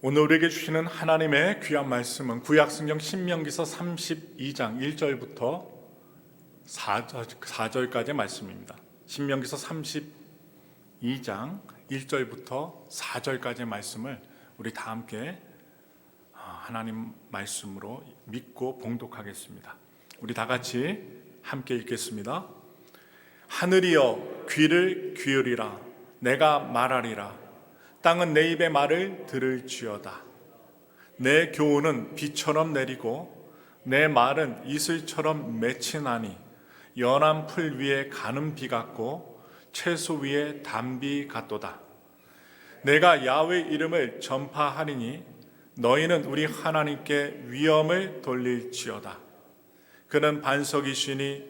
오늘 우리에게 주시는 하나님의 귀한 말씀은 구약성경 신명기서 32장 1절부터 4절까지의 말씀입니다. 신명기서 32장 1절부터 4절까지의 말씀을 우리 다 함께 하나님 말씀으로 믿고 봉독하겠습니다. 우리 다 같이 함께 읽겠습니다. 하늘이여 귀를 기울이라. 내가 말하리라. 땅은 내 입의 말을 들을지어다. 내 교훈은 비처럼 내리고 내 말은 이슬처럼 맺히나니 연한 풀 위에 가는 비 같고 채소 위에 담비 같도다. 내가 야훼 이름을 전파하리니 너희는 우리 하나님께 위엄을 돌릴지어다. 그는 반석이시니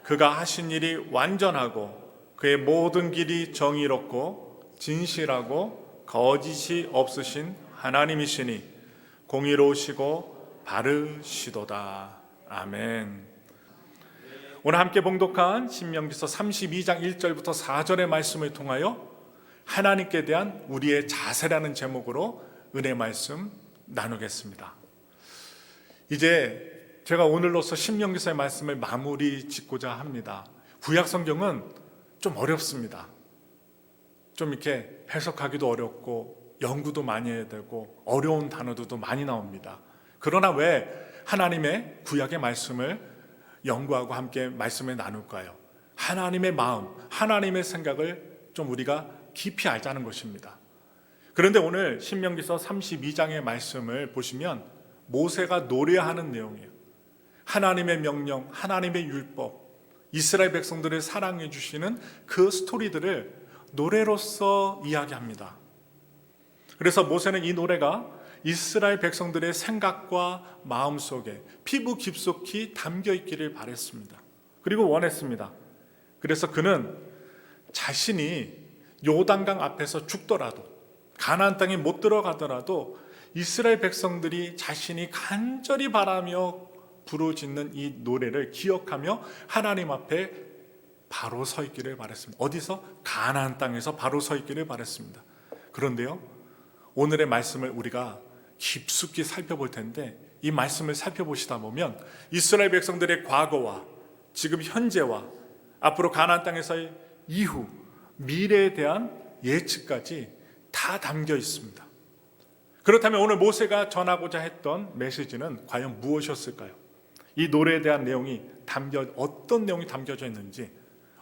그가 하신 일이 완전하고 그의 모든 길이 정의롭고 진실하고 거짓이 없으신 하나님이시니 공의로우시고 바르시도다. 아멘. 오늘 함께 봉독한 신명기서 32장 1절부터 4절의 말씀을 통하여 하나님께 대한 우리의 자세라는 제목으로 은혜 말씀 나누겠습니다. 이제 제가 오늘로서 신명기서의 말씀을 마무리 짓고자 합니다. 구약 성경은 좀 어렵습니다. 좀 이렇게 해석하기도 어렵고 연구도 많이 해야 되고 어려운 단어들도 많이 나옵니다. 그러나 왜 하나님의 구약의 말씀을 연구하고 함께 말씀을 나눌까요? 하나님의 마음, 하나님의 생각을 좀 우리가 깊이 알자는 것입니다. 그런데 오늘 신명기서 32장의 말씀을 보시면 모세가 노래하는 내용이에요. 하나님의 명령, 하나님의 율법, 이스라엘 백성들을 사랑해 주시는 그 스토리들을 노래로서 이야기합니다. 그래서 모세는 이 노래가 이스라엘 백성들의 생각과 마음 속에 피부 깊숙이 담겨 있기를 바랬습니다. 그리고 원했습니다. 그래서 그는 자신이 요단강 앞에서 죽더라도 가나안 땅에 못 들어가더라도 이스라엘 백성들이 자신이 간절히 바라며 부르짖는 이 노래를 기억하며 하나님 앞에 바로 서 있기를 바랬습니다. 어디서? 가나안 땅에서 바로 서 있기를 바랬습니다. 그런데요, 오늘의 말씀을 우리가 깊숙이 살펴볼 텐데 이 말씀을 살펴보시다 보면 이스라엘 백성들의 과거와 지금 현재와 앞으로 가나안 땅에서의 이후 미래에 대한 예측까지 다 담겨 있습니다. 그렇다면 오늘 모세가 전하고자 했던 메시지는 과연 무엇이었을까요? 이 노래에 대한 내용이 어떤 내용이 담겨져 있는지,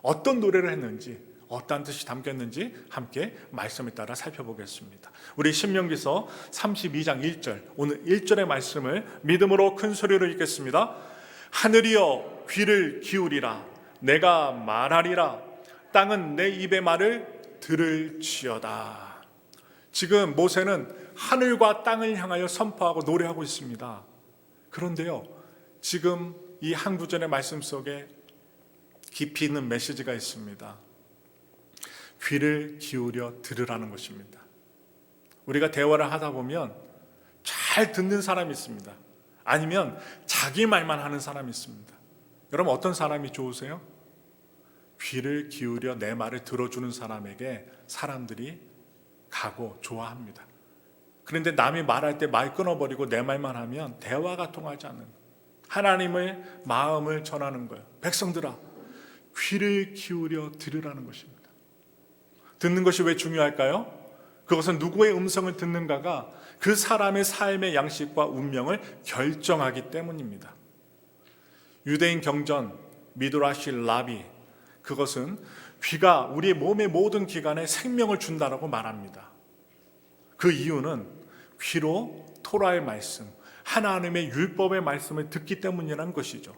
어떤 노래를 했는지, 어떤 뜻이 담겼는지 함께 말씀에 따라 살펴보겠습니다. 우리 신명기서 32장 1절, 오늘 1절의 말씀을 믿음으로 큰 소리로 읽겠습니다. 하늘이여 귀를 기울이라. 내가 말하리라. 땅은 내 입의 말을 들을지어다. 지금 모세는 하늘과 땅을 향하여 선포하고 노래하고 있습니다. 그런데요, 지금 이 한 구절의 말씀 속에 깊이 있는 메시지가 있습니다. 귀를 기울여 들으라는 것입니다. 우리가 대화를 하다 보면 잘 듣는 사람이 있습니다. 아니면 자기 말만 하는 사람이 있습니다. 여러분, 어떤 사람이 좋으세요? 귀를 기울여 내 말을 들어주는 사람에게 사람들이 가고 좋아합니다. 그런데 남이 말할 때 말 끊어버리고 내 말만 하면 대화가 통하지 않는 거예요. 하나님의 마음을 전하는 거예요. 백성들아, 귀를 기울여 들으라는 것입니다. 듣는 것이 왜 중요할까요? 그것은 누구의 음성을 듣는가가 그 사람의 삶의 양식과 운명을 결정하기 때문입니다. 유대인 경전 미드라시 라비, 그것은 귀가 우리의 몸의 모든 기관에 생명을 준다라고 말합니다. 그 이유는 귀로 토라의 말씀, 하나님의 율법의 말씀을 듣기 때문이라는 것이죠.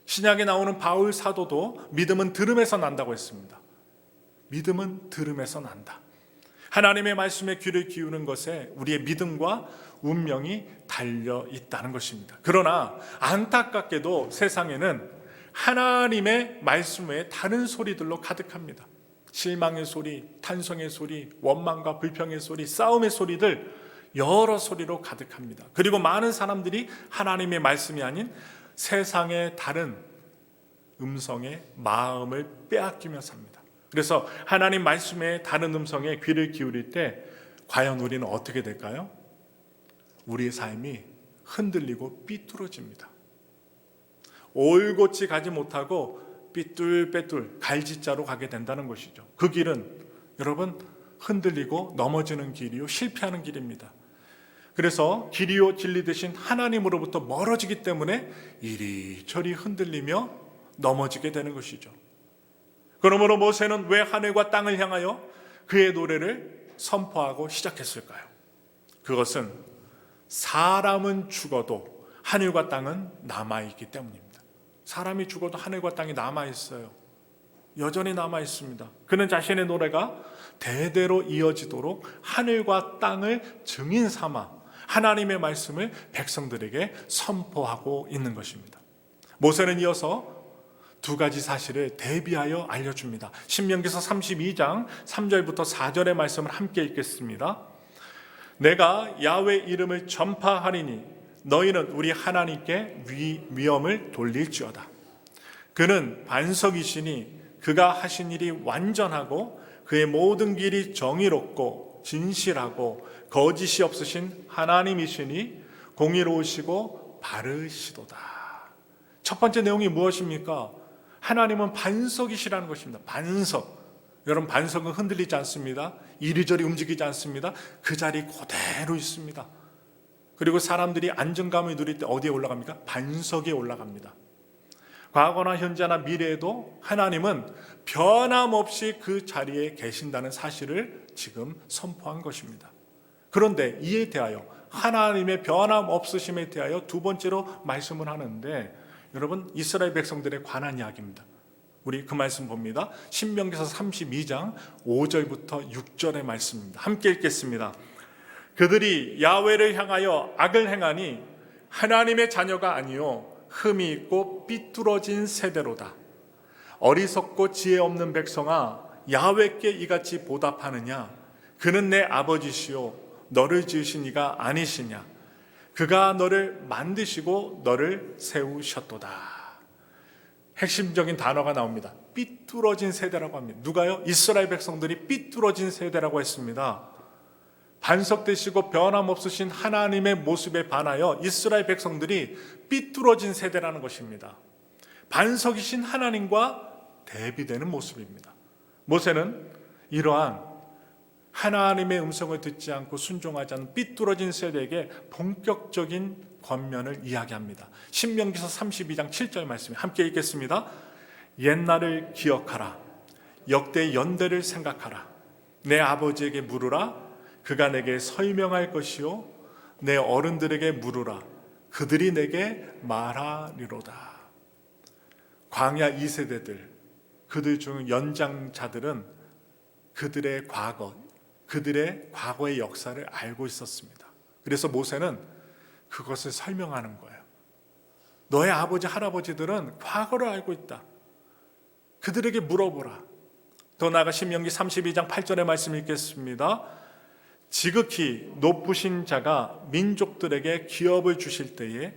신약에 나오는 바울 사도도 믿음은 들음에서 난다고 했습니다. 믿음은 들음에서 난다. 하나님의 말씀에 귀를 기우는 것에 우리의 믿음과 운명이 달려 있다는 것입니다. 그러나 안타깝게도 세상에는 하나님의 말씀 외에 다른 소리들로 가득합니다. 실망의 소리, 탄성의 소리, 원망과 불평의 소리, 싸움의 소리들, 여러 소리로 가득합니다. 그리고 많은 사람들이 하나님의 말씀이 아닌 세상의 다른 음성의 마음을 빼앗기며 삽니다. 그래서 하나님 말씀의 다른 음성에 귀를 기울일 때 과연 우리는 어떻게 될까요? 우리의 삶이 흔들리고 삐뚤어집니다. 올곧이 가지 못하고 삐뚤빼뚤 갈지자로 가게 된다는 것이죠. 그 길은 여러분 흔들리고 넘어지는 길이요 실패하는 길입니다. 그래서 길이요 진리 되신 하나님으로부터 멀어지기 때문에 이리저리 흔들리며 넘어지게 되는 것이죠. 그러므로 모세는 왜 하늘과 땅을 향하여 그의 노래를 선포하고 시작했을까요? 그것은 사람은 죽어도 하늘과 땅은 남아있기 때문입니다. 사람이 죽어도 하늘과 땅이 남아있어요. 여전히 남아있습니다. 그는 자신의 노래가 대대로 이어지도록 하늘과 땅을 증인 삼아 하나님의 말씀을 백성들에게 선포하고 있는 것입니다. 모세는 이어서 두 가지 사실을 대비하여 알려줍니다. 신명기서 32장 3절부터 4절의 말씀을 함께 읽겠습니다. 내가 야훼 이름을 전파하리니 너희는 우리 하나님께 위엄을 돌릴지어다. 그는 반석이시니 그가 하신 일이 완전하고 그의 모든 길이 정의롭고 진실하고 거짓이 없으신 하나님이시니 공의로우시고 바르시도다. 첫 번째 내용이 무엇입니까? 하나님은 반석이시라는 것입니다. 반석. 여러분, 반석은 흔들리지 않습니다. 이리저리 움직이지 않습니다. 그 자리 그대로 있습니다. 그리고 사람들이 안정감을 누릴 때 어디에 올라갑니까? 반석에 올라갑니다. 과거나 현재나 미래에도 하나님은 변함없이 그 자리에 계신다는 사실을 지금 선포한 것입니다. 그런데 이에 대하여 하나님의 변함없으심에 대하여 두 번째로 말씀을 하는데 여러분 이스라엘 백성들에 관한 이야기입니다. 우리 그 말씀 봅니다. 신명기서 32장 5절부터 6절의 말씀입니다. 함께 읽겠습니다. 그들이 야훼를 향하여 악을 행하니 하나님의 자녀가 아니요 흠이 있고 삐뚤어진 세대로다. 어리석고 지혜 없는 백성아, 야훼께 이같이 보답하느냐? 그는 내 아버지시요 너를 지으신 이가 아니시냐? 그가 너를 만드시고 너를 세우셨도다. 핵심적인 단어가 나옵니다. 삐뚤어진 세대라고 합니다. 누가요? 이스라엘 백성들이 삐뚤어진 세대라고 했습니다. 반석되시고 변함없으신 하나님의 모습에 반하여 이스라엘 백성들이 삐뚤어진 세대라는 것입니다. 반석이신 하나님과 대비되는 모습입니다. 모세는 이러한 하나님의 음성을 듣지 않고 순종하지 않는 삐뚤어진 세대에게 본격적인 권면을 이야기합니다. 신명기서 32장 7절 말씀 함께 읽겠습니다. 옛날을 기억하라. 역대 연대를 생각하라. 내 아버지에게 물으라. 그가 내게 설명할 것이요 내 어른들에게 물으라. 그들이 내게 말하리로다. 광야 2세대들, 그들 중 연장자들은 그들의 과거, 그들의 과거의 역사를 알고 있었습니다. 그래서 모세는 그것을 설명하는 거예요. 너의 아버지, 할아버지들은 과거를 알고 있다. 그들에게 물어보라. 더 나아가 신명기 32장 8절의 말씀 읽겠습니다. 지극히 높으신 자가 민족들에게 기업을 주실 때에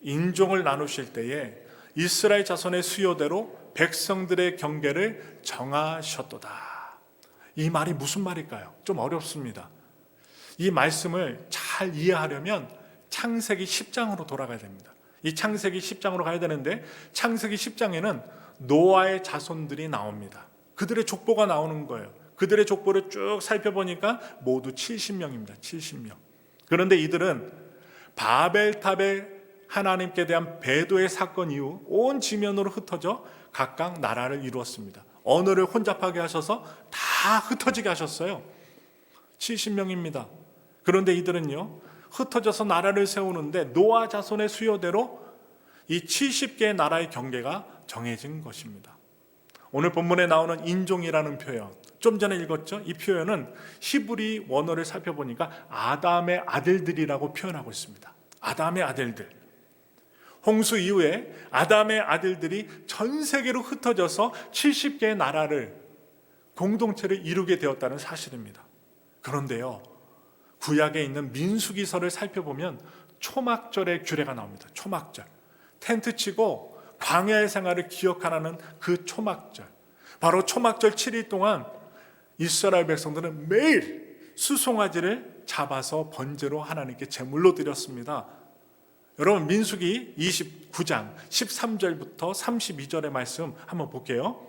인종을 나누실 때에 이스라엘 자손의 수요대로 백성들의 경계를 정하셨도다. 이 말이 무슨 말일까요? 좀 어렵습니다. 이 말씀을 잘 이해하려면 창세기 10장으로 돌아가야 됩니다. 이 창세기 10장으로 가야 되는데 창세기 10장에는 노아의 자손들이 나옵니다. 그들의 족보가 나오는 거예요. 그들의 족보를 쭉 살펴보니까 모두 70명입니다. 70명. 그런데 이들은 바벨탑의 하나님께 대한 배도의 사건 이후 온 지면으로 흩어져 각각 나라를 이루었습니다. 언어를 혼잡하게 하셔서 다 흩어지게 하셨어요. 70명입니다. 그런데 이들은요, 흩어져서 나라를 세우는데 노아 자손의 수요대로 이 70개의 나라의 경계가 정해진 것입니다. 오늘 본문에 나오는 인종이라는 표현, 좀 전에 읽었죠? 이 표현은 히브리 원어를 살펴보니까 아담의 아들들이라고 표현하고 있습니다. 아담의 아들들. 홍수 이후에 아담의 아들들이 전 세계로 흩어져서 70개의 나라를, 공동체를 이루게 되었다는 사실입니다. 그런데요, 구약에 있는 민수기서를 살펴보면 초막절의 규례가 나옵니다. 초막절. 텐트 치고 광야의 생활을 기억하라는 그 초막절. 바로 초막절 7일 동안 이스라엘 백성들은 매일 수송아지를 잡아서 번제로 하나님께 제물로 드렸습니다. 여러분, 민수기 29장 13절부터 32절의 말씀 한번 볼게요.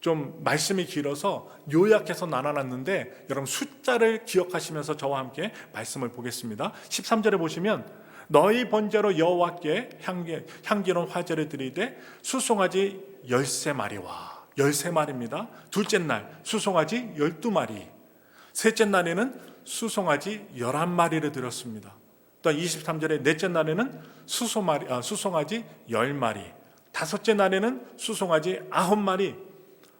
좀 말씀이 길어서 요약해서 나눠놨는데 여러분 숫자를 기억하시면서 저와 함께 말씀을 보겠습니다. 13절에 보시면 너희 번제로 여호와께 향기로운 화제를 드리되 수송아지 13마리와 13마리입니다. 둘째 날 수송아지 12마리, 셋째 날에는 수송아지 11마리를 드렸습니다. 또 23절에 넷째 날에는 수송아지 10마리, 다섯째 날에는 수송아지 9마리,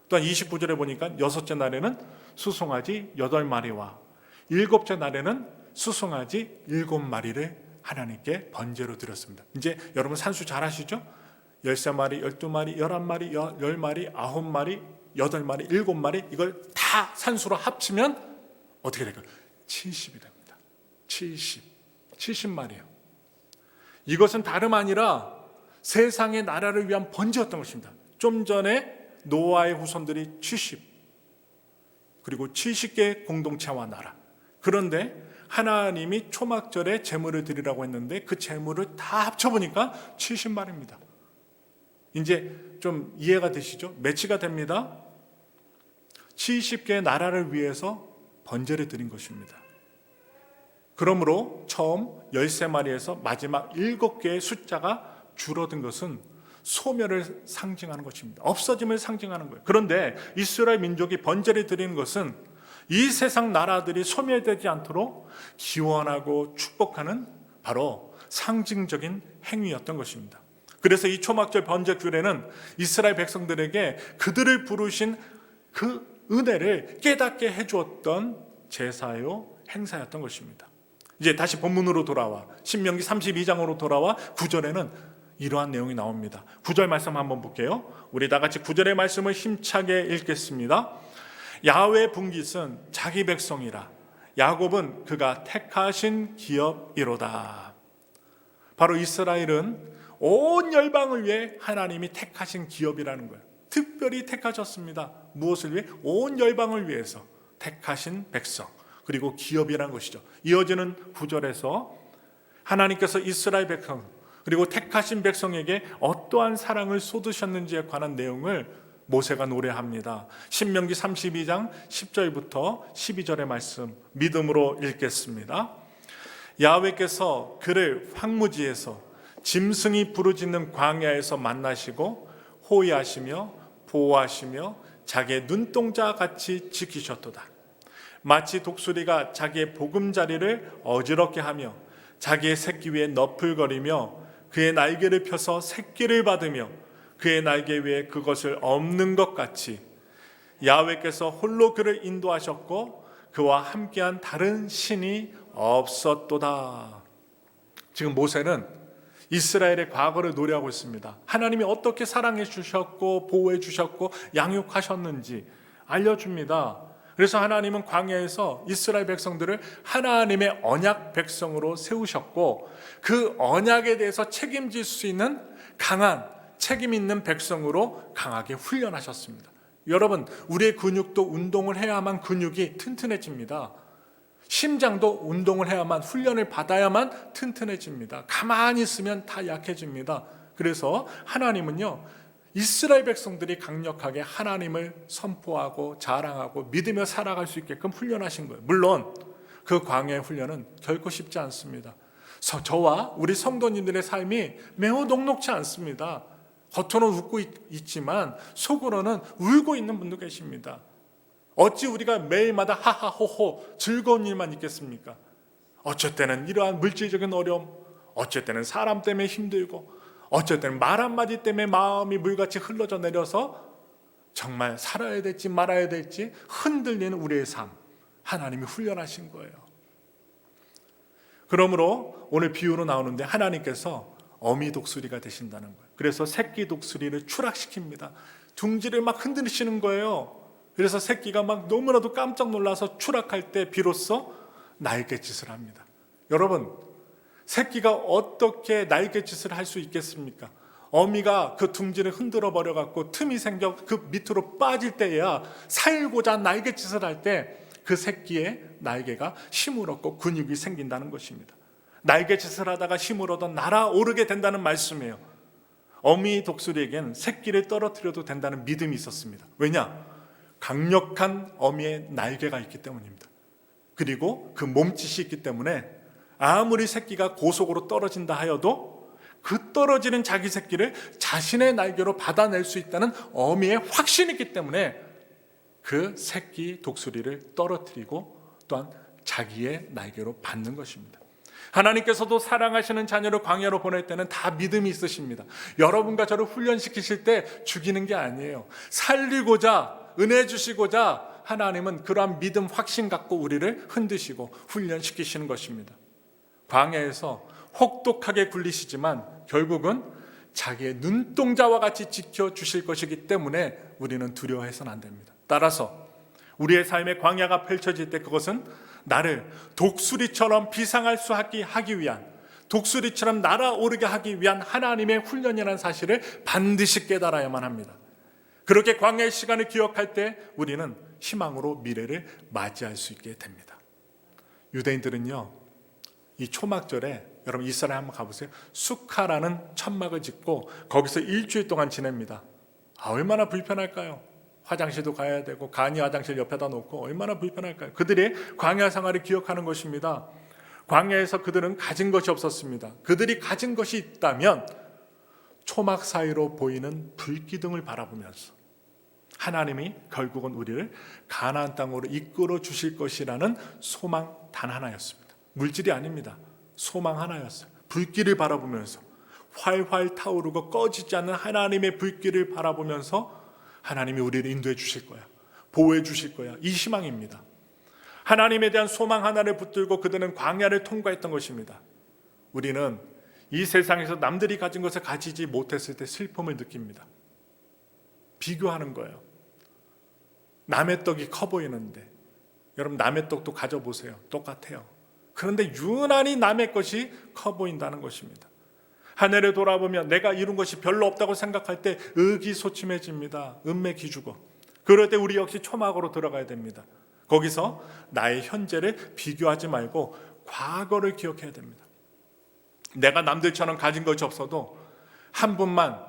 또 29절에 보니까 여섯째 날에는 수송아지 8마리와 일곱째 날에는 수송아지 7마리를 하나님께 번제로 드렸습니다. 이제 여러분 산수 잘 아시죠? 13마리, 12마리, 11마리, 10마리, 9마리, 8마리, 7마리, 이걸 다 산수로 합치면 어떻게 될까요? 70이 됩니다. 70마리요. 이것은 다름 아니라 세상의 나라를 위한 번제였던 것입니다. 좀 전에 노아의 후손들이 70, 그리고 70개의 공동체와 나라. 그런데 하나님이 초막절에 제물을 드리라고 했는데 그 제물을 다 합쳐보니까 70마리입니다. 이제 좀 이해가 되시죠? 매치가 됩니다. 70개의 나라를 위해서 번제를 드린 것입니다. 그러므로 처음 13마리에서 마지막 7개의 숫자가 줄어든 것은 소멸을 상징하는 것입니다. 없어짐을 상징하는 거예요. 그런데 이스라엘 민족이 번제를 드리는 것은 이 세상 나라들이 소멸되지 않도록 기원하고 축복하는 바로 상징적인 행위였던 것입니다. 그래서 이 초막절 번제 규례는 이스라엘 백성들에게 그들을 부르신 그 은혜를 깨닫게 해주었던 제사요 행사였던 것입니다. 이제 다시 본문으로 돌아와 신명기 32장으로 돌아와 9절에는 이러한 내용이 나옵니다. 9절 말씀 한번 볼게요. 우리 다 같이 9절의 말씀을 힘차게 읽겠습니다. 야훼 분깃은 자기 백성이라 야곱은 그가 택하신 기업이로다. 바로 이스라엘은 온 열방을 위해 하나님이 택하신 기업이라는 거예요. 특별히 택하셨습니다. 무엇을 위해? 온 열방을 위해서 택하신 백성, 그리고 기업이라는 것이죠. 이어지는 9절에서 하나님께서 이스라엘 백성 그리고 택하신 백성에게 어떠한 사랑을 쏟으셨는지에 관한 내용을 모세가 노래합니다. 신명기 32장 10절부터 12절의 말씀 믿음으로 읽겠습니다. 야훼께서 그를 황무지에서 짐승이 부르짖는 광야에서 만나시고 호위하시며 보호하시며 자기의 눈동자 같이 지키셨도다. 마치 독수리가 자기의 보금자리를 어지럽게 하며 자기의 새끼 위에 너풀거리며 그의 날개를 펴서 새끼를 받으며 그의 날개 위에 그것을 엎는 것 같이 야훼께서 홀로 그를 인도하셨고 그와 함께한 다른 신이 없었도다. 지금 모세는 이스라엘의 과거를 노래하고 있습니다. 하나님이 어떻게 사랑해 주셨고 보호해 주셨고 양육하셨는지 알려줍니다. 그래서 하나님은 광야에서 이스라엘 백성들을 하나님의 언약 백성으로 세우셨고 그 언약에 대해서 책임질 수 있는 강한 책임 있는 백성으로 강하게 훈련하셨습니다. 여러분, 우리의 근육도 운동을 해야만 근육이 튼튼해집니다. 심장도 운동을 해야만, 훈련을 받아야만 튼튼해집니다. 가만히 있으면 다 약해집니다. 그래서 하나님은요, 이스라엘 백성들이 강력하게 하나님을 선포하고 자랑하고 믿으며 살아갈 수 있게끔 훈련하신 거예요. 물론 그 광야의 훈련은 결코 쉽지 않습니다. 저와 우리 성도님들의 삶이 매우 녹록지 않습니다. 겉으로는 웃고 있지만 속으로는 울고 있는 분도 계십니다. 어찌 우리가 매일마다 하하호호 즐거운 일만 있겠습니까? 어쩔 때는 이러한 물질적인 어려움, 어쩔 때는 사람 때문에 힘들고, 어쩔 때는 말 한마디 때문에 마음이 물같이 흘러져 내려서 정말 살아야 될지 말아야 될지 흔들리는 우리의 삶, 하나님이 훈련하신 거예요. 그러므로 오늘 비유로 나오는데 하나님께서 어미 독수리가 되신다는 거예요. 그래서 새끼 독수리를 추락시킵니다. 둥지를 막 흔드시는 거예요. 그래서 새끼가 막 너무나도 깜짝 놀라서 추락할 때 비로소 날갯짓을 합니다. 여러분, 새끼가 어떻게 날갯짓을 할 수 있겠습니까? 어미가 그 둥지를 흔들어 버려갖고 틈이 생겨 그 밑으로 빠질 때야 살고자 날갯짓을 할 때 그 새끼의 날개가 힘을 얻고 근육이 생긴다는 것입니다. 날개짓을 하다가 힘을 얻어 날아오르게 된다는 말씀이에요. 어미 독수리에겐 새끼를 떨어뜨려도 된다는 믿음이 있었습니다. 왜냐? 강력한 어미의 날개가 있기 때문입니다. 그리고 그 몸짓이 있기 때문에 아무리 새끼가 고속으로 떨어진다 하여도 그 떨어지는 자기 새끼를 자신의 날개로 받아낼 수 있다는 어미의 확신이 있기 때문에 그 새끼 독수리를 떨어뜨리고 또한 자기의 날개로 받는 것입니다. 하나님께서도 사랑하시는 자녀를 광야로 보낼 때는 다 믿음이 있으십니다. 여러분과 저를 훈련시키실 때 죽이는 게 아니에요. 살리고자, 은혜 주시고자 하나님은 그러한 믿음 확신 갖고 우리를 흔드시고 훈련시키시는 것입니다. 광야에서 혹독하게 굴리시지만 결국은 자기의 눈동자와 같이 지켜주실 것이기 때문에 우리는 두려워해서는 안 됩니다. 따라서 우리의 삶의 광야가 펼쳐질 때 그것은 나를 독수리처럼 비상할 수 하기 위한, 독수리처럼 날아오르게 하기 위한 하나님의 훈련이라는 사실을 반드시 깨달아야만 합니다. 그렇게 광야의 시간을 기억할 때 우리는 희망으로 미래를 맞이할 수 있게 됩니다. 유대인들은요, 이 초막절에 여러분 이스라엘 한번 가보세요. 수카라는 천막을 짓고 거기서 일주일 동안 지냅니다. 얼마나 불편할까요? 화장실도 가야 되고 간이 화장실 옆에다 놓고 얼마나 불편할까요? 그들이 광야 생활을 기억하는 것입니다. 광야에서 그들은 가진 것이 없었습니다. 그들이 가진 것이 있다면 초막 사이로 보이는 불기둥을 바라보면서 하나님이 결국은 우리를 가나안 땅으로 이끌어 주실 것이라는 소망 단 하나였습니다. 물질이 아닙니다. 소망 하나였어요. 불길을 바라보면서 활활 타오르고 꺼지지 않는 하나님의 불길을 바라보면서 하나님이 우리를 인도해 주실 거야, 보호해 주실 거야, 이 희망입니다. 하나님에 대한 소망 하나를 붙들고 그들은 광야를 통과했던 것입니다. 우리는 이 세상에서 남들이 가진 것을 가지지 못했을 때 슬픔을 느낍니다. 비교하는 거예요. 남의 떡이 커 보이는데 여러분 남의 떡도 가져보세요. 똑같아요. 그런데 유난히 남의 것이 커 보인다는 것입니다. 하늘을 돌아보면 내가 이룬 것이 별로 없다고 생각할 때 의기소침해집니다. 은매기죽어. 그럴 때 우리 역시 초막으로 들어가야 됩니다. 거기서 나의 현재를 비교하지 말고 과거를 기억해야 됩니다. 내가 남들처럼 가진 것이 없어도 한 분만,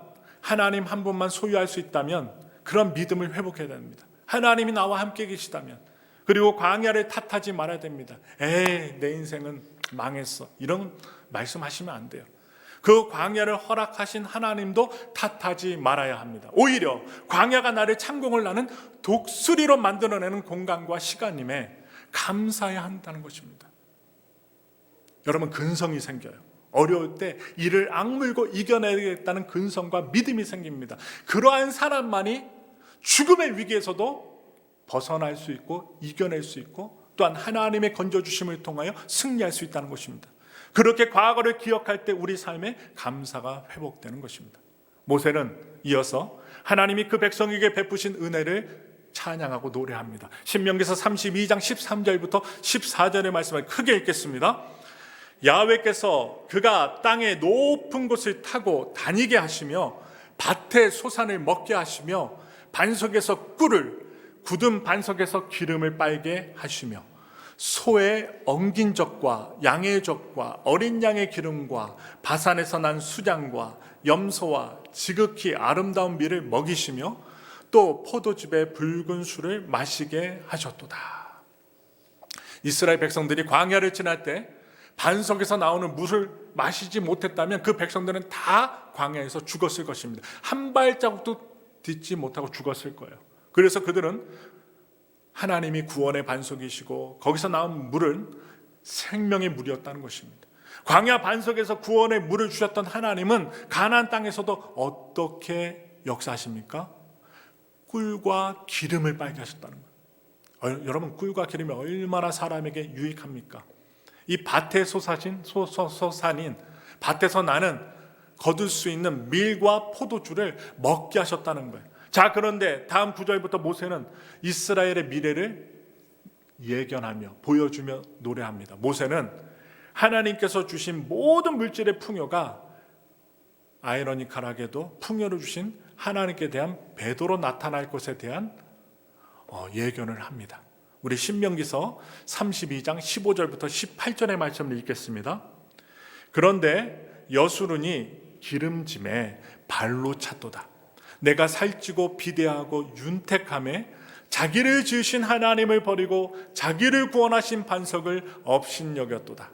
하나님 한 분만 소유할 수 있다면 그런 믿음을 회복해야 됩니다. 하나님이 나와 함께 계시다면. 그리고 광야를 탓하지 말아야 됩니다. 내 인생은 망했어, 이런 말씀하시면 안 돼요. 그 광야를 허락하신 하나님도 탓하지 말아야 합니다. 오히려 광야가 나를 창공을 나는 독수리로 만들어내는 공간과 시간임에 감사해야 한다는 것입니다. 여러분 근성이 생겨요. 어려울 때 이를 악물고 이겨내겠다는 근성과 믿음이 생깁니다. 그러한 사람만이 죽음의 위기에서도 벗어날 수 있고 이겨낼 수 있고 또한 하나님의 건져주심을 통하여 승리할 수 있다는 것입니다. 그렇게 과거를 기억할 때 우리 삶에 감사가 회복되는 것입니다. 모세는 이어서 하나님이 그 백성에게 베푸신 은혜를 찬양하고 노래합니다. 신명기서 32장 13절부터 14절의 말씀을 크게 읽겠습니다. 야훼께서 그가 땅의 높은 곳을 타고 다니게 하시며 밭의 소산을 먹게 하시며 반석에서 꿀을, 굳은 반석에서 기름을 빨게 하시며 소의 엉긴 젖과 양의 젖과 어린 양의 기름과 바산에서 난 수장과 염소와 지극히 아름다운 밀을 먹이시며 또 포도즙의 붉은 술을 마시게 하셨도다. 이스라엘 백성들이 광야를 지날 때 반석에서 나오는 물을 마시지 못했다면 그 백성들은 다 광야에서 죽었을 것입니다. 한 발자국도 딛지 못하고 죽었을 거예요. 그래서 그들은 하나님이 구원의 반석이시고 거기서 나온 물은 생명의 물이었다는 것입니다. 광야 반석에서 구원의 물을 주셨던 하나님은 가나안 땅에서도 어떻게 역사하십니까? 꿀과 기름을 빨게 하셨다는 거예요. 여러분 꿀과 기름이 얼마나 사람에게 유익합니까? 이 밭의 소산인 밭에서 나는 거둘 수 있는 밀과 포도주를 먹게 하셨다는 거예요. 자, 그런데 다음 9절부터 모세는 이스라엘의 미래를 예견하며 보여주며 노래합니다. 모세는 하나님께서 주신 모든 물질의 풍요가 아이러니컬하게도 풍요를 주신 하나님께 대한 배도로 나타날 것에 대한 예견을 합니다. 우리 신명기서 32장 15절부터 18절의 말씀을 읽겠습니다. 그런데 여수론이 기름짐에 발로 찼도다. 내가 살찌고 비대하고 윤택함에 자기를 지으신 하나님을 버리고 자기를 구원하신 반석을 업신여겼도다.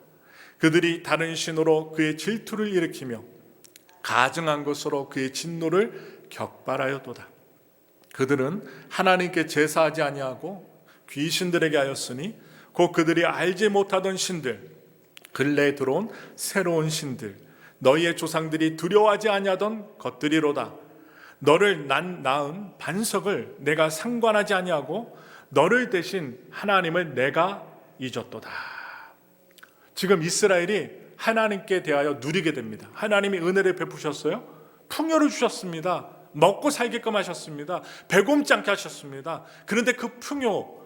그들이 다른 신으로 그의 질투를 일으키며 가증한 것으로 그의 진노를 격발하였도다. 그들은 하나님께 제사하지 아니하고 귀신들에게 하였으니 곧 그들이 알지 못하던 신들, 근래에 들어온 새로운 신들, 너희의 조상들이 두려워하지 아니하던 것들이로다. 너를 낳은 반석을 내가 상관하지 아니하고 너를 대신 하나님을 내가 잊었도다. 지금 이스라엘이 하나님께 대하여 누리게 됩니다. 하나님이 은혜를 베푸셨어요. 풍요를 주셨습니다. 먹고 살게끔 하셨습니다. 배고프지 않게 하셨습니다. 그런데 그 풍요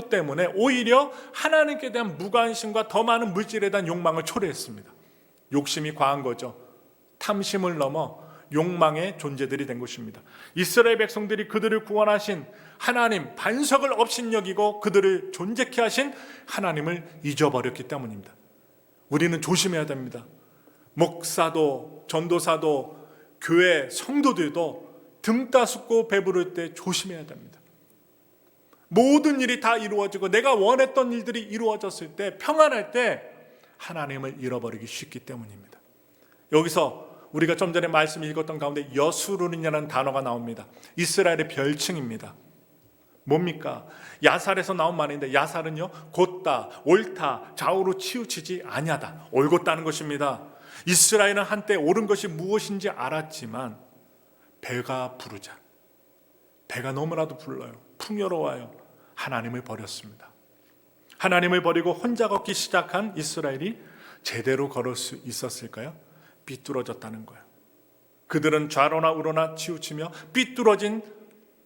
때문에 오히려 하나님께 대한 무관심과 더 많은 물질에 대한 욕망을 초래했습니다. 욕심이 과한 거죠. 탐심을 넘어 욕망의 존재들이 된 것입니다. 이스라엘 백성들이 그들을 구원하신 하나님 반석을 업신여기고 그들을 존재케 하신 하나님을 잊어버렸기 때문입니다. 우리는 조심해야 됩니다. 목사도 전도사도 교회 성도들도 등 따숩고 배부를 때 조심해야 됩니다. 모든 일이 다 이루어지고 내가 원했던 일들이 이루어졌을 때, 평안할 때 하나님을 잃어버리기 쉽기 때문입니다. 여기서 우리가 좀 전에 말씀 읽었던 가운데 여수론이라는 단어가 나옵니다. 이스라엘의 별칭입니다. 뭡니까? 야살에서 나온 말인데, 야살은요 곧다, 옳다, 좌우로 치우치지 아니하다, 올곧다는 것입니다. 이스라엘은 한때 옳은 것이 무엇인지 알았지만 배가 부르자, 배가 너무나도 불러요. 풍요로워요. 하나님을 버렸습니다. 하나님을 버리고 혼자 걷기 시작한 이스라엘이 제대로 걸을 수 있었을까요? 삐뚤어졌다는 거예요. 그들은 좌로나 우로나 치우치며 삐뚤어진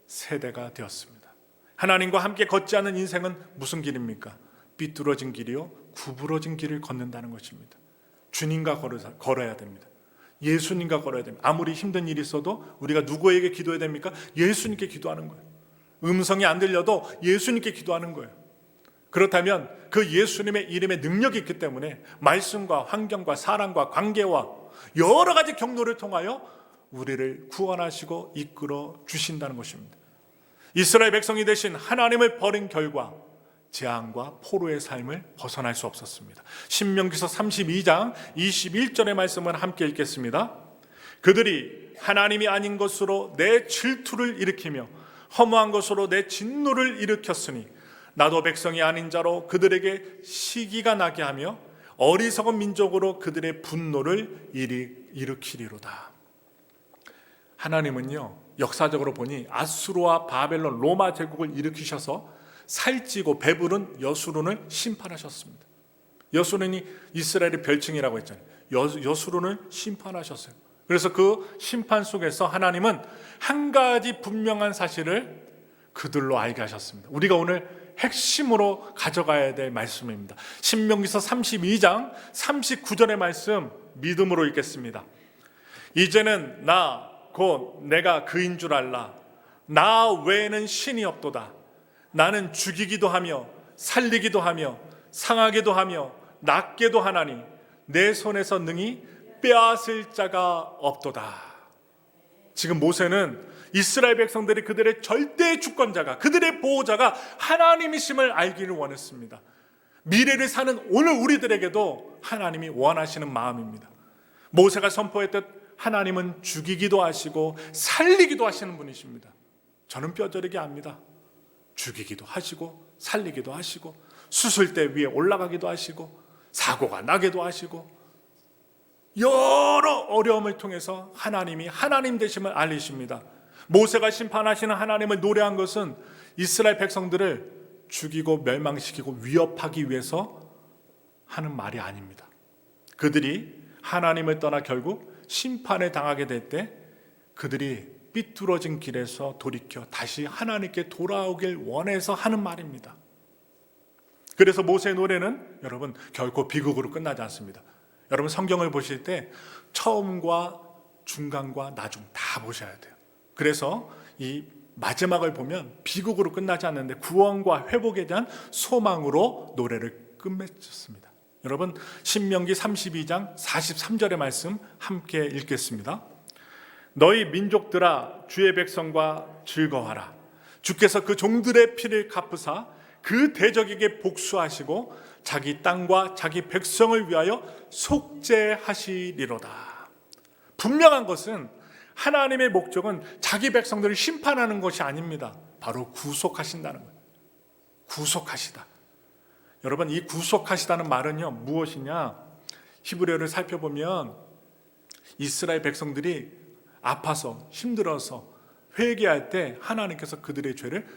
세대가 되었습니다. 하나님과 함께 걷지 않은 인생은 무슨 길입니까? 삐뚤어진 길이요, 구부러진 길을 걷는다는 것입니다. 주님과 걸어야 됩니다. 예수님과 걸어야 됩니다. 아무리 힘든 일이 있어도 우리가 누구에게 기도해야 됩니까? 예수님께 기도하는 거예요. 음성이 안 들려도 예수님께 기도하는 거예요. 그렇다면 그 예수님의 이름에 능력이 있기 때문에 말씀과 환경과 사랑과 관계와 여러 가지 경로를 통하여 우리를 구원하시고 이끌어 주신다는 것입니다. 이스라엘 백성이 되신 하나님을 버린 결과 재앙과 포로의 삶을 벗어날 수 없었습니다. 신명기서 32장 21절의 말씀을 함께 읽겠습니다. 그들이 하나님이 아닌 것으로 내 질투를 일으키며 허무한 것으로 내 진노를 일으켰으니 나도 백성이 아닌 자로 그들에게 시기가 나게 하며 어리석은 민족으로 그들의 분노를 일으키리로다. 하나님은요, 역사적으로 보니 아수르와 바벨론, 로마 제국을 일으키셔서 살찌고 배부른 여수론을 심판하셨습니다. 여수론이 이스라엘의 별칭이라고 했잖아요. 여수론을 심판하셨어요. 그래서 그 심판 속에서 하나님은 한 가지 분명한 사실을 그들로 알게 하셨습니다. 우리가 오늘 핵심으로 가져가야 될 말씀입니다. 신명기서 32장 39절의 말씀 믿음으로 읽겠습니다. 이제는 곧 내가 그인 줄 알라. 나 외에는 신이 없도다. 나는 죽이기도 하며 살리기도 하며 상하게도 하며 낫게도 하나니 내 손에서 능히 빼앗을 자가 없도다. 지금 모세는 이스라엘 백성들이 그들의 절대 주권자가, 그들의 보호자가 하나님이심을 알기를 원했습니다. 미래를 사는 오늘 우리들에게도 하나님이 원하시는 마음입니다. 모세가 선포했듯 하나님은 죽이기도 하시고 살리기도 하시는 분이십니다. 저는 뼈저리게 압니다. 죽이기도 하시고 살리기도 하시고 수술대 위에 올라가기도 하시고 사고가 나기도 하시고 여러 어려움을 통해서 하나님이 하나님 되심을 알리십니다. 모세가 심판하시는 하나님을 노래한 것은 이스라엘 백성들을 죽이고 멸망시키고 위협하기 위해서 하는 말이 아닙니다. 그들이 하나님을 떠나 결국 심판에 당하게 될 때 그들이 삐뚤어진 길에서 돌이켜 다시 하나님께 돌아오길 원해서 하는 말입니다. 그래서 모세의 노래는 여러분 결코 비극으로 끝나지 않습니다. 여러분 성경을 보실 때 처음과 중간과 나중 다 보셔야 돼요. 그래서 이 마지막을 보면 비극으로 끝나지 않는데 구원과 회복에 대한 소망으로 노래를 끝맺었습니다. 여러분, 신명기 32장 43절의 말씀 함께 읽겠습니다. 너희 민족들아 주의 백성과 즐거워하라. 주께서 그 종들의 피를 갚으사 그 대적에게 복수하시고 자기 땅과 자기 백성을 위하여 속죄하시리로다. 분명한 것은 하나님의 목적은 자기 백성들을 심판하는 것이 아닙니다. 바로 구속하신다는 거예요. 구속하시다. 여러분, 이 구속하시다는 말은요, 무엇이냐? 히브리어를 살펴보면 이스라엘 백성들이 아파서 힘들어서 회개할 때 하나님께서 그들의 죄를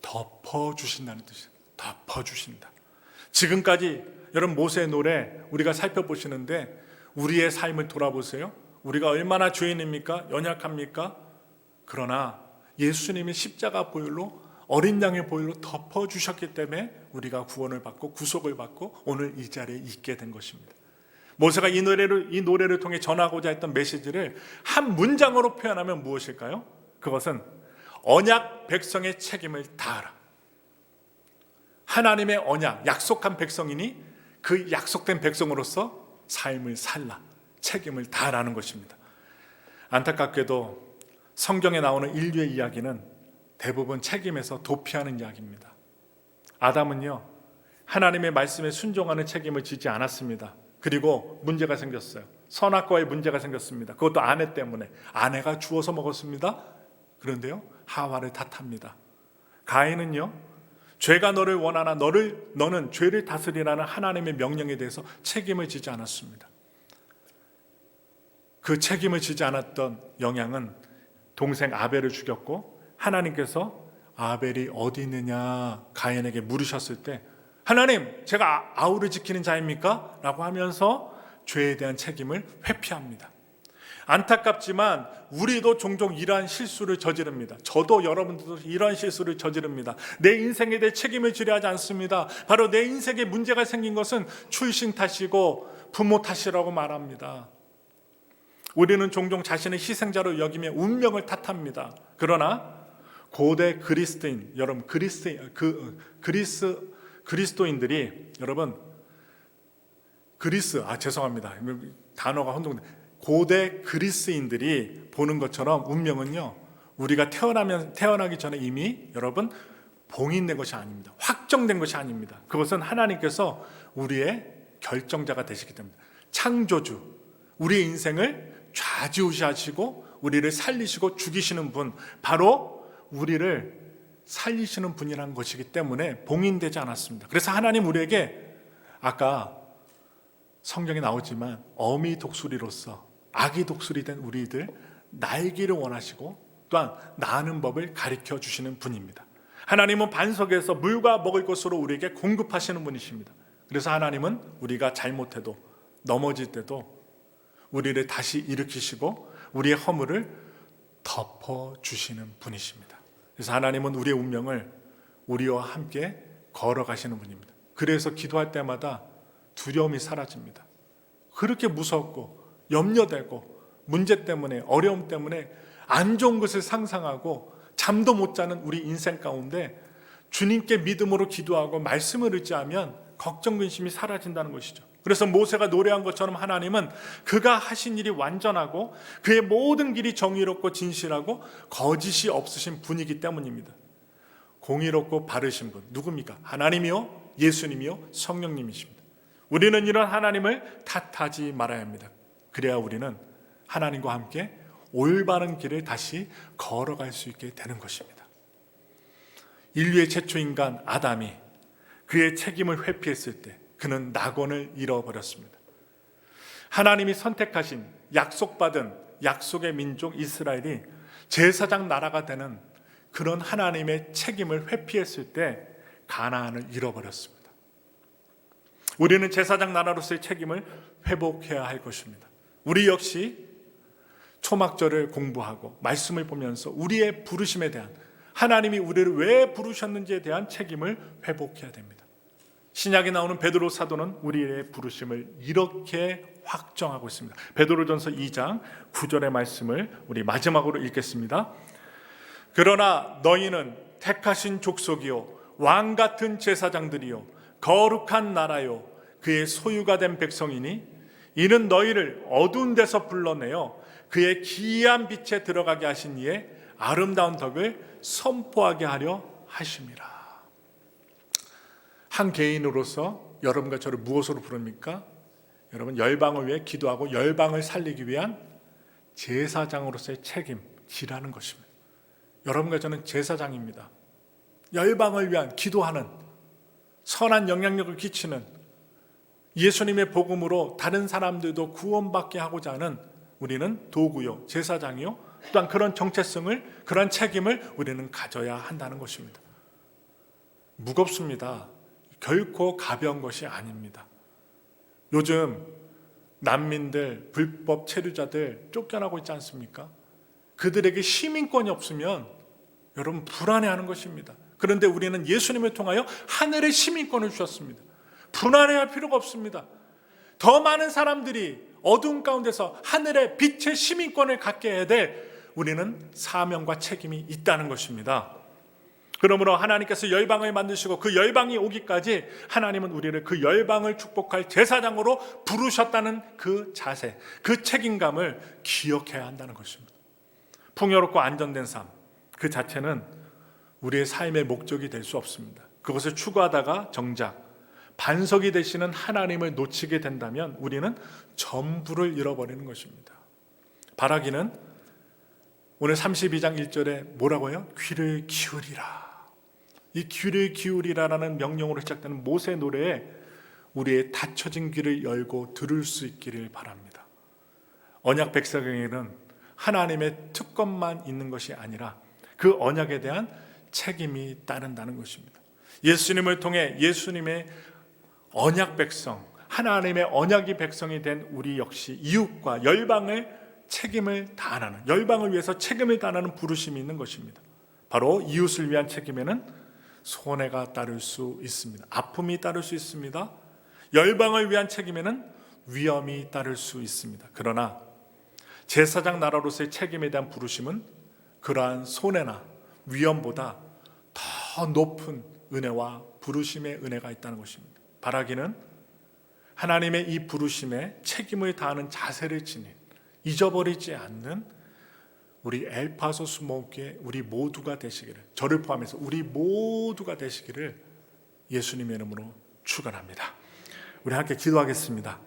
덮어주신다는 뜻이에요. 덮어주신다. 지금까지 여러분 모세의 노래 우리가 살펴보시는데 우리의 삶을 돌아보세요. 우리가 얼마나 죄인입니까? 연약합니까? 그러나 예수님이 십자가 보혈로 어린 양의 보혈로 덮어주셨기 때문에 우리가 구원을 받고 구속을 받고 오늘 이 자리에 있게 된 것입니다. 모세가 이 노래를 통해 전하고자 했던 메시지를 한 문장으로 표현하면 무엇일까요? 그것은 언약 백성의 책임을 다하라. 하나님의 언약, 약속한 백성이니 그 약속된 백성으로서 삶을 살라. 책임을 다하라는 것입니다. 안타깝게도 성경에 나오는 인류의 이야기는 대부분 책임에서 도피하는 이야기입니다. 아담은요, 하나님의 말씀에 순종하는 책임을 지지 않았습니다. 그리고 문제가 생겼어요. 선악과의 문제가 생겼습니다. 그것도 아내 때문에. 아내가 주워서 먹었습니다. 그런데요, 하와를 탓합니다. 가인은요, 죄가 너를 원하나 너는 죄를 다스리라는 하나님의 명령에 대해서 책임을 지지 않았습니다. 그 책임을 지지 않았던 영향은 동생 아벨을 죽였고, 하나님께서 아벨이 어디 있느냐 가인에게 물으셨을 때 하나님, 제가 아우를 지키는 자입니까? 라고 하면서 죄에 대한 책임을 회피합니다. 안타깝지만 우리도 종종 이러한 실수를 저지릅니다. 저도 여러분들도 이러한 실수를 저지릅니다. 내 인생에 대해 책임을 지려 하지 않습니다. 바로 내 인생에 문제가 생긴 것은 출신 탓이고 부모 탓이라고 말합니다. 우리는 종종 자신을 희생자로 여기며 운명을 탓합니다. 그러나 고대 그리스도인, 여러분 그리스도인들이 여러분 죄송합니다. 단어가 혼동돼. 고대 그리스인들이 보는 것처럼 운명은요, 우리가 태어나기 전에 이미 여러분 봉인된 것이 아닙니다. 확정된 것이 아닙니다. 그것은 하나님께서 우리의 결정자가 되시기 때문에 창조주, 우리의 인생을 좌지우지하시고 우리를 살리시고 죽이시는 분, 바로 우리를 살리시는 분이라는 것이기 때문에 봉인되지 않았습니다. 그래서 하나님 우리에게 아까 성경에 나오지만 어미 독수리로서 아기 독수리 된 우리들 날기를 원하시고 또한 나는 법을 가르쳐 주시는 분입니다. 하나님은 반석에서 물과 먹을 것으로 우리에게 공급하시는 분이십니다. 그래서 하나님은 우리가 잘못해도 넘어질 때도 우리를 다시 일으키시고 우리의 허물을 덮어주시는 분이십니다. 그래서 하나님은 우리의 운명을 우리와 함께 걸어가시는 분입니다. 그래서 기도할 때마다 두려움이 사라집니다. 그렇게 무섭고 염려되고 문제 때문에 어려움 때문에 안 좋은 것을 상상하고 잠도 못 자는 우리 인생 가운데 주님께 믿음으로 기도하고 말씀을 의지하면 걱정 근심이 사라진다는 것이죠. 그래서 모세가 노래한 것처럼 하나님은 그가 하신 일이 완전하고 그의 모든 길이 정의롭고 진실하고 거짓이 없으신 분이기 때문입니다. 공의롭고 바르신 분 누굽니까? 하나님이요, 예수님이요, 성령님이십니다. 우리는 이런 하나님을 탓하지 말아야 합니다. 그래야 우리는 하나님과 함께 올바른 길을 다시 걸어갈 수 있게 되는 것입니다. 인류의 최초 인간 아담이 그의 책임을 회피했을 때 그는 낙원을 잃어버렸습니다. 하나님이 선택하신 약속받은 약속의 민족 이스라엘이 제사장 나라가 되는 그런 하나님의 책임을 회피했을 때 가나안을 잃어버렸습니다. 우리는 제사장 나라로서의 책임을 회복해야 할 것입니다. 우리 역시 초막절을 공부하고 말씀을 보면서 우리의 부르심에 대한, 하나님이 우리를 왜 부르셨는지에 대한 책임을 회복해야 됩니다. 신약에 나오는 베드로 사도는 우리의 부르심을 이렇게 확정하고 있습니다. 베드로전서 2장 9절의 말씀을 우리 마지막으로 읽겠습니다. 그러나 너희는 택하신 족속이요 왕 같은 제사장들이요 거룩한 나라요 그의 소유가 된 백성이니 이는 너희를 어두운 데서 불러내어 그의 기이한 빛에 들어가게 하신 이의 아름다운 덕을 선포하게 하려 하심이라. 한 개인으로서 여러분과 저를 무엇으로 부릅니까? 여러분, 열방을 위해 기도하고 열방을 살리기 위한 제사장으로서의 책임지라는 것입니다. 여러분과 저는 제사장입니다. 열방을 위한 기도하는, 선한 영향력을 끼치는, 예수님의 복음으로 다른 사람들도 구원받게 하고자 하는 우리는 도구요, 제사장이요, 또한 그런 정체성을, 그런 책임을 우리는 가져야 한다는 것입니다. 무겁습니다. 결코 가벼운 것이 아닙니다. 요즘 난민들, 불법 체류자들 쫓겨나고 있지 않습니까? 그들에게 시민권이 없으면 여러분 불안해하는 것입니다. 그런데 우리는 예수님을 통하여 하늘의 시민권을 주셨습니다. 불안해할 필요가 없습니다. 더 많은 사람들이 어두운 가운데서 하늘의 빛의 시민권을 갖게 해야 될 우리는 사명과 책임이 있다는 것입니다. 그러므로 하나님께서 열방을 만드시고 그 열방이 오기까지 하나님은 우리를 그 열방을 축복할 제사장으로 부르셨다는 그 자세, 그 책임감을 기억해야 한다는 것입니다. 풍요롭고 안전된 삶, 그 자체는 우리의 삶의 목적이 될 수 없습니다. 그것을 추구하다가 정작 반석이 되시는 하나님을 놓치게 된다면 우리는 전부를 잃어버리는 것입니다. 바라기는 오늘 32장 1절에 뭐라고 해요? 귀를 기울이라. 이 귀를 기울이라라는 명령으로 시작되는 모세 노래에 우리의 닫혀진 귀를 열고 들을 수 있기를 바랍니다. 언약 백성에게는 하나님의 특권만 있는 것이 아니라 그 언약에 대한 책임이 따른다는 것입니다. 예수님을 통해 예수님의 언약 백성, 하나님의 언약이 백성이 된 우리 역시 이웃과 열방을 책임을 다하는, 열방을 위해서 책임을 다하는 부르심이 있는 것입니다. 바로 이웃을 위한 책임에는 손해가 따를 수 있습니다. 아픔이 따를 수 있습니다. 열방을 위한 책임에는 위험이 따를 수 있습니다. 그러나 제사장 나라로서의 책임에 대한 부르심은 그러한 손해나 위험보다 더 높은 은혜와 부르심의 은혜가 있다는 것입니다. 바라기는 하나님의 이 부르심에 책임을 다하는 자세를 지닌, 잊어버리지 않는 우리 엘파소 수목회 우리 모두가 되시기를, 저를 포함해서 우리 모두가 되시기를 예수님의 이름으로 축원합니다. 우리 함께 기도하겠습니다.